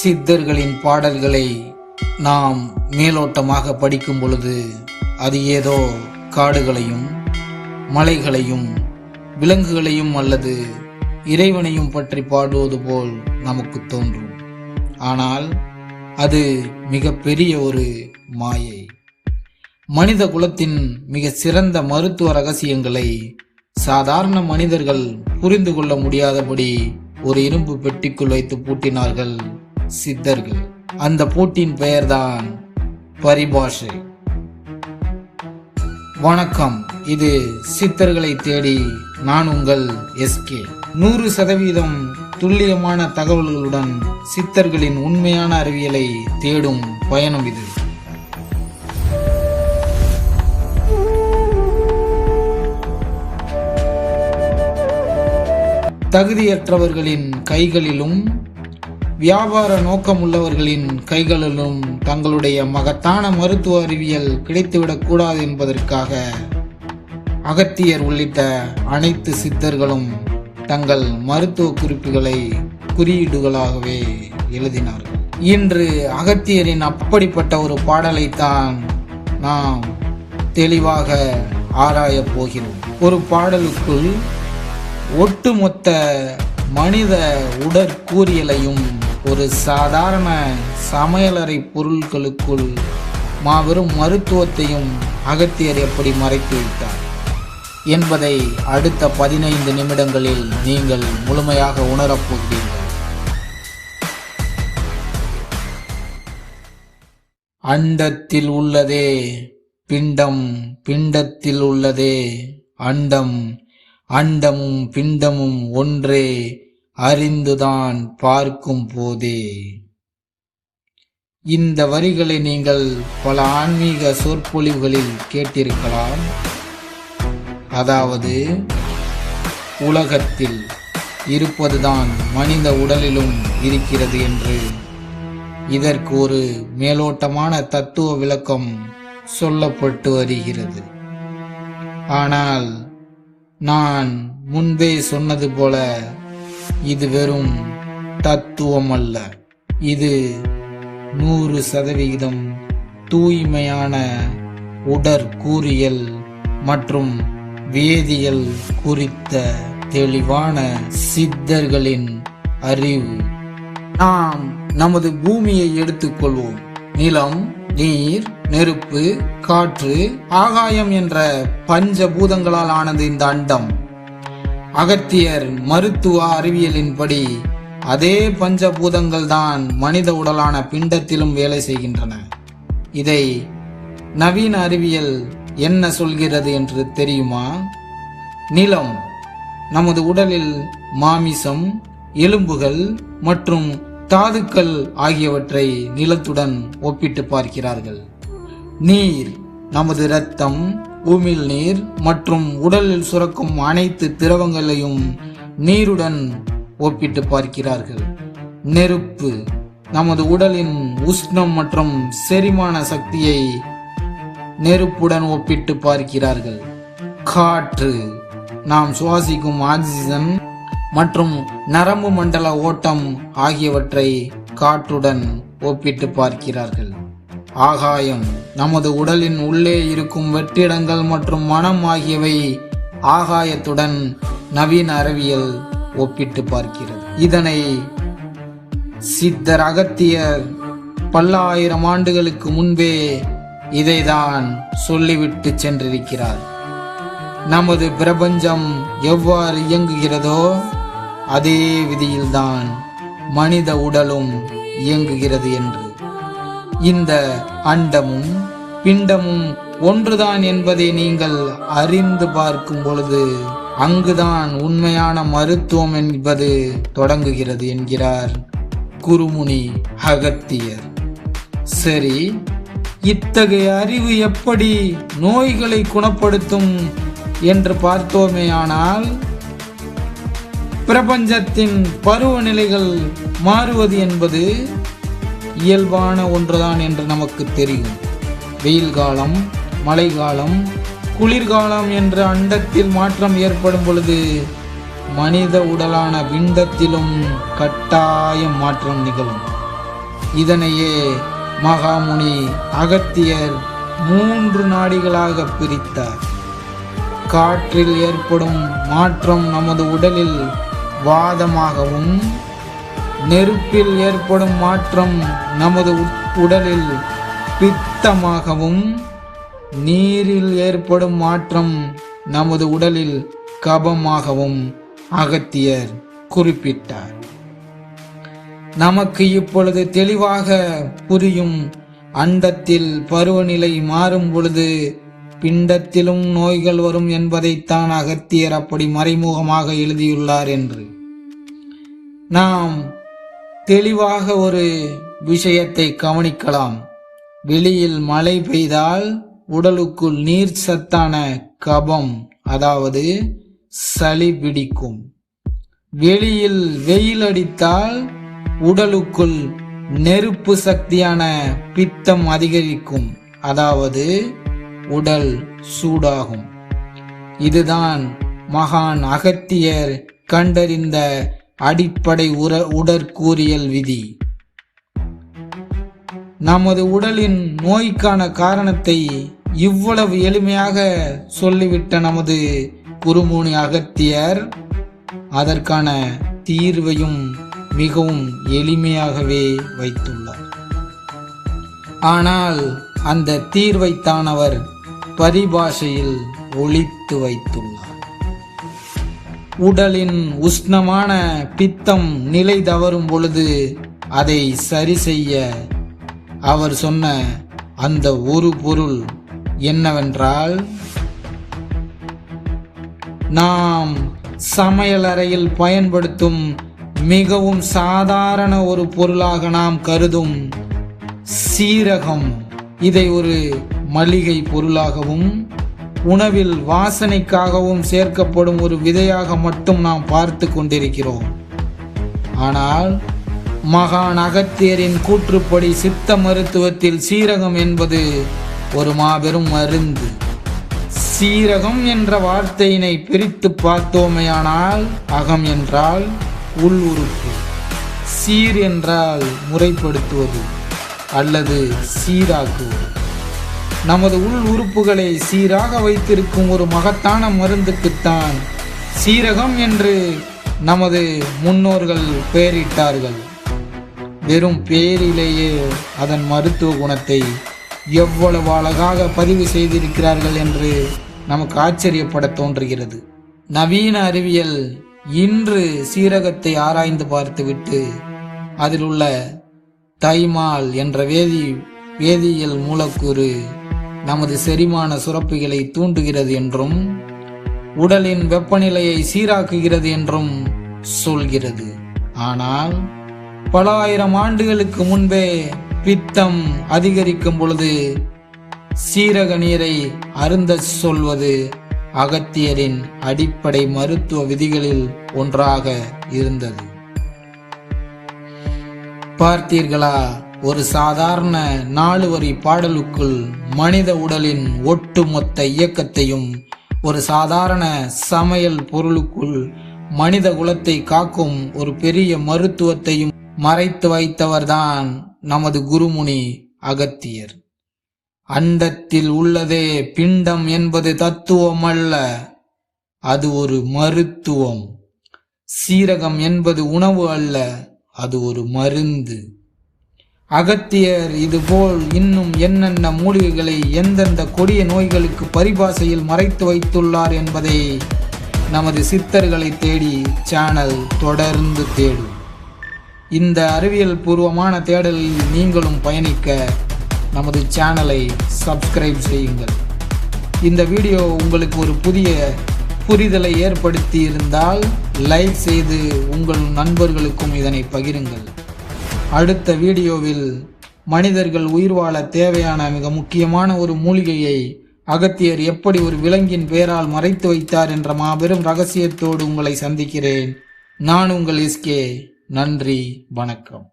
சித்தர்களின் பாடல்களை நாம் மேலோட்டமாக படிக்கும் பொழுது அது ஏதோ காடுகளையும் மலைகளையும் விலங்குகளையும் அல்லது இறைவனையும் பற்றி பாடுவது போல் நமக்கு தோன்றும். ஆனால் அது மிக பெரிய ஒரு மாயை. மனித குலத்தின் மிக சிறந்த மருத்துவ ரகசியங்களை சாதாரண மனிதர்கள் புரிந்து கொள்ள முடியாதபடி ஒரு இரும்பு பெட்டிக்குள் வைத்து பூட்டினார்கள் சித்தர்கள். அந்த பூட்டின் பெயர்தான் பரிபாஷை. வணக்கம், இது சித்தர்களை தேடி நான் உங்கள் எஸ்கே. 100% துல்லியமான தகவல்களுடன் சித்தர்களின் உண்மையான அறிவியலை தேடும் பயணம் இது. தகுதியற்றவர்களின் கைகளிலும் வியாபார நோக்கமுள்ளவர்களின் கைகளிலும் தங்களுடைய மகத்தான மருத்துவ அறிவியல் கிடைத்துவிடக் கூடாது என்பதற்காக அகத்தியர் உள்ளிட்ட அனைத்து சித்தர்களும் தங்கள் மருத்துவ குறிப்புகளை குறியீடுகளாகவே எழுதினார்கள். இன்று அகத்தியரின் அப்படிப்பட்ட ஒரு பாடலைத்தான் நாம் தெளிவாக ஆராயப் போகிறோம். ஒரு பாடலுக்குள் ஒட்டுமொத்த மனித உடற்கூறியலையும் ஒரு சாதாரண சமையலறை பொருட்களுக்குள் மாபெரும் மருத்துவத்தையும் அகத்தியர் எப்படி மறைத்து விட்டார் என்பதை அடுத்த 15 நிமிடங்களில் நீங்கள் முழுமையாக உணரப்போகிறீர்கள். அண்டத்தில் உள்ளதே பிண்டம், பிண்டத்தில் உள்ளதே அண்டம், அண்டமும் பிண்டமும் ஒன்றே அறிந்துதான் பார்க்கும் போதே. இந்த வரிகளை நீங்கள் பல ஆன்மீக சொற்பொழிவுகளில் கேட்டிருக்கலாம். அதாவது, உலகத்தில் இருப்பதுதான் மனித உடலிலும் இருக்கிறது என்று. இதற்கு ஒரு மேலோட்டமான தத்துவ விளக்கம் சொல்லப்பட்டு வருகிறது. ஆனால் நான் முன்பே சொன்னது போல இது வெறும் தத்துவம் அல்ல. இது 100% தூய்மையான உடற்கூறியல் மற்றும் வேதியியல் குறித்த தெளிவான சித்தர்களின் அறிவு. நாம் நமது பூமியை எடுத்துக்கொள்வோம். நிலம், நீர், நெருப்பு, காற்று, ஆகாயம் என்ற பஞ்சபூதங்களால் ஆனது இந்த அண்டம். அகத்தியர் மருத்துவ அறிவியலின்படி அதே பஞ்சபூதங்கள் தான் மனித உடலான பிண்டத்திலும் வேலை செய்கின்றன. இதை நவீன அறிவியல் என்ன சொல்கிறது என்று தெரியுமா? நிலம் நமது உடலில் மாமிசம், எலும்புகள் மற்றும் தாதுக்கள் ஆகியவற்றை நிலத்துடன் ஒப்பிட்டு பார்க்கிறார்கள். நீர் நமது இரத்தம், உமிழ்நீர் மற்றும் உடலில் சுரக்கும் அனைத்து திரவங்களையும் நீருடன் ஒப்பிட்டு பார்க்கிறார்கள். நெருப்பு நமது உடலின் உஷ்ணம் மற்றும் செரிமான சக்தியை நெருப்புடன் ஒப்பிட்டு பார்க்கிறார்கள். காற்று நாம் சுவாசிக்கும் ஆக்சிஜன் மற்றும் நரம்பு மண்டல ஓட்டம் ஆகியவற்றை காற்றுடன் ஒப்பிட்டு பார்க்கிறார்கள். ஆகாயம் நமது உடலின் உள்ளே இருக்கும் வெற்றிடங்கள் மற்றும் மனம் ஆகியவை ஆகாயத்துடன் நவீன அறிவியல் ஒப்பிட்டு பார்க்கிறது. இதனை சித்தர் அகத்தியர் பல்லாயிரம் ஆண்டுகளுக்கு முன்பே இதைதான் சொல்லிவிட்டு சென்றிருக்கிறார். நமது பிரபஞ்சம் எவ்வாறு இயங்குகிறதோ அதே விதியில்தான் மனித உடலும் இயங்குகிறது என்று. இந்த அண்டமும் பிண்டமும் ஒன்றுதான் என்பதை நீங்கள் அறிந்து பார்க்கும் பொழுது அங்குதான் உண்மையான மருத்துவம் என்பது தொடங்குகிறது என்கிறார் குருமுனி அகத்தியர். சரி, இத்தகைய அறிவு எப்படி நோய்களை குணப்படுத்தும் என்று பார்த்தோமேயானால், பிரபஞ்சத்தின் பருவநிலைகள் மாறுவது என்பது இயல்பான ஒன்றுதான் என்று நமக்கு தெரியும். வெயில் காலம், மழை காலம், குளிர்காலம் என்ற அண்டத்தில் மாற்றம் ஏற்படும் பொழுது மனித உடலான பிண்டத்திலும் கட்டாயம் மாற்றம் நிகழும். இதனையே மகாமுனி அகத்தியர் 3 நாடிகளாக பிரித்தார். காற்றில் ஏற்படும் மாற்றம் நமது உடலில் வாதமாகவும், நெருப்பில் ஏற்படும் மாற்றம் நமது உடலில் பித்தமாகவும், நீரில் ஏற்படும் மாற்றம் நமது உடலில் கபமாகவும் அகத்தியர் குறிப்பிட்டார். நமக்கு இப்பொழுது தெளிவாக புரியும். அண்டத்தில் பருவநிலை மாறும் பொழுது பிண்டத்திலும் நோய்கள் வரும் என்பதைத்தான் அகத்தியர் அப்படி மறைமுகமாக எழுதியுள்ளார் என்று. நாம் தெளிவாக ஒரு விஷயத்தை கவனிக்கலாம். வெளியில் மழை பெய்தால் உடலுக்குள் நீர் சத்தான கபம், அதாவது சளி பிடிக்கும். வெளியில் வெயில் அடித்தால் உடலுக்குள் நெருப்பு சக்தியான பித்தம் அதிகரிக்கும், அதாவது உடல் சூடாகும். இதுதான் மகான் அகத்தியர் கண்டறிந்த அடிப்படை உடற்கூறியல் விதி. நமது உடலின் நோய்க்கான காரணத்தை இவ்வளவு எளிமையாக சொல்லிவிட்ட நமது குருமுனி அகத்தியர் அதற்கான தீர்வையும் மிகவும் எளிமையாகவே வைத்துள்ளார். ஆனால் அந்த தீர்வைத்தான் அவர் பரிபாஷையில் ஒளித்து வைத்துள்ளார். உடலின் உஷ்ணமான பித்தம் நிலை தவறும் பொழுது அதை சரி செய்ய அவர் சொன்ன அந்த ஒரு பொருள் என்னவென்றால், நாம் சமையலறையில் பயன்படுத்தும் மிகவும் சாதாரண ஒரு பொருளாக நாம் கருதும் சீரகம், இதை ஒரு மளிகை பொருளாகவும் உணவில் வாசனைக்காகவும் சேர்க்கப்படும் ஒரு விதையாக மட்டும் நாம் பார்த்து கொண்டிருக்கிறோம். ஆனால் மகான் அகத்தியரின் கூற்றுப்படி சித்த மருத்துவத்தில் சீரகம் என்பது ஒரு மாபெரும் மருந்து. சீரகம் என்ற வார்த்தையினை பிரித்து பார்த்தோமேயானால், அகம் என்றால் உள் உறுப்பு, சீர் என்றால் முறைப்படுத்துவது அல்லது சீராக்குவது. நமது உள் உறுப்புகளை சீராக வைத்திருக்கும் ஒரு மகத்தான மருந்துக்குத்தான் சீரகம் என்று நமது முன்னோர்கள் பெயரிட்டார்கள். வெறும் பெயரிலேயே அதன் மருத்துவ குணத்தை எவ்வளவு அழகாக பதிவு செய்திருக்கிறார்கள் என்று நமக்கு ஆச்சரியப்பட தோன்றுகிறது. நவீன அறிவியல் இன்று சீரகத்தை ஆராய்ந்து பார்த்துவிட்டு அதில் உள்ள தைமால் என்ற வேதியியல் மூலக்கூறு நமது செரிமான சுரப்பிகளை தூண்டுகிறது என்றும் உடலின் வெப்பநிலையை சீராக்குகிறது என்றும் சொல்கிறது. ஆனால் பல ஆயிரம் ஆண்டுகளுக்கு முன்பே பித்தம் அதிகரிக்கும் பொழுது சீரக நீரை அருந்த சொல்வது அகத்தியரின் அடிப்படை மருத்துவ விதிகளில் ஒன்றாக இருந்தது. பார்த்தீர்களா? ஒரு சாதாரண 4 வரி பாடலுக்குள் மனித உடலின் ஒட்டுமொத்த இயக்கத்தையும், ஒரு சாதாரண சமையல் பொருளுக்குள் மனித குலத்தை காக்கும் ஒரு பெரிய மருத்துவத்தையும் மறைத்து வைத்தவர்தான் நமது குருமுனி அகத்தியர். அண்டத்தில் உள்ளதே பிண்டம் என்பது தத்துவம் அல்ல, அது ஒரு மருத்துவம். சீரகம் என்பது உணவு அல்ல, அது ஒரு மருந்து. அகத்தியர் இதுபோல் இன்னும் என்னென்ன மூலிகைகளை எந்தெந்த கொடிய நோய்களுக்கு பரிபாஷையில் மறைத்து வைத்துள்ளார் என்பதை நமது சித்தர்களை தேடி சேனல் தொடர்ந்து தேடும். இந்த அறிவியல் பூர்வமான தேடலில் நீங்களும் பயணிக்க நமது சேனலை சப்ஸ்கிரைப் செய்யுங்கள். இந்த வீடியோ உங்களுக்கு ஒரு புதிய புரிதலை ஏற்படுத்தி இருந்தால் லைக் செய்து உங்கள் நண்பர்களுக்கும் இதனை பகிருங்கள். அடுத்த வீடியோவில் மனிதர்கள் உயிர் வாழ தேவையான மிக முக்கியமான ஒரு மூலிகையை அகத்தியர் எப்படி ஒரு விலங்கின் பெயரால் மறைத்து வைத்தார் என்ற மாபெரும் ரகசியத்தோடு உங்களை சந்திக்கிறேன். நான் உங்கள் SK. நன்றி, வணக்கம்.